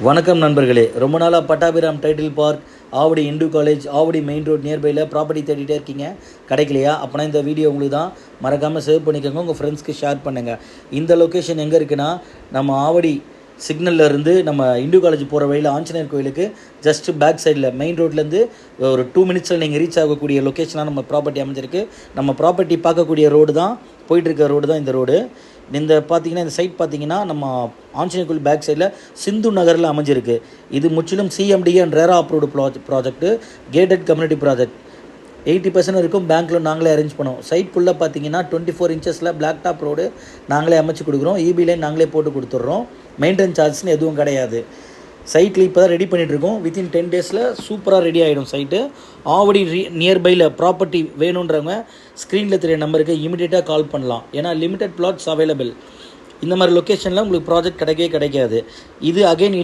வணக்கம் நண்பர்களே. ரொம்ப நாளாக Pattabiram title park, Avadi Hindu college, Avadi main road நியர்பையில் ப்ராப்பர்ட்டி தேடிட்டே இருக்கீங்க, கிடைக்கலையா? அப்போனா இந்த வீடியோ உங்களுக்கு தான். மறக்காமல் சேவ் பண்ணிக்கோங்க, உங்கள் ஃப்ரெண்ட்ஸ்க்கு ஷேர் பண்ணுங்கள். இந்த லொக்கேஷன் எங்கே இருக்குன்னா, நம்ம ஆவடி சிக்னலில் இருந்து நம்ம இந்து காலேஜ் போகிற வழியில் ஆஞ்சநேயர் கோயிலுக்கு ஜஸ்ட்டு பேக் சைடில் மெயின் ரோட்லேருந்து ஒரு 2 மினிட்ஸில் நீங்கள் ரீச் ஆகக்கூடிய லொக்கேஷனாக நம்ம ப்ராப்பர்ட்டி அமைஞ்சிருக்கு. நம்ம ப்ராப்பர்ட்டி பார்க்கக்கூடிய ரோடு தான், போயிட்டுருக்க ரோடு தான் இந்த ரோடு. இந்த பார்த்தீங்கன்னா, இந்த சைட் பார்த்தீங்கன்னா நம்ம ஆஞ்சநேயர் கோயில் பேக் சைடில் சிந்து நகரில் அமைஞ்சிருக்கு. இது முற்றிலும் சிஎம்டி அண்ட் ரேரா approved project, gated community project. 80% இருக்கும். பேங்க் லோன் நாங்களே அரேஞ்ச் பண்ணுவோம். சைட்குள்ளே பார்த்தீங்கன்னா 24 இன்ச்சஸில் பிளாக் டாப் ரோடு நாங்களே அமைச்சு கொடுக்குறோம். இபி லைன் நாங்களே போட்டு கொடுத்துட்றோம். மெயின்டெனன்ஸ் சார்ஜ்னு எதுவும் கிடையாது. சைட்டில் இப்போ தான் ரெடி பண்ணிகிட்ருக்கோம். வித்தின் 10 டேஸில் சூப்பராக ரெடி ஆகிடும் சைட்டு. ஆவடி நியர்பையில் ப்ராப்பர்ட்டி வேணுன்றவங்க ஸ்க்ரீனில் தெரிய நம்பருக்கு இமீடியட்டாக கால் பண்ணலாம். ஏன்னா லிமிடெட் பிளாட்ஸ் அவைலபிள். இந்த மாதிரி லொக்கேஷனில் உங்களுக்கு ப்ராஜெக்ட் கிடைக்கவே கிடைக்காது. இது அகைன்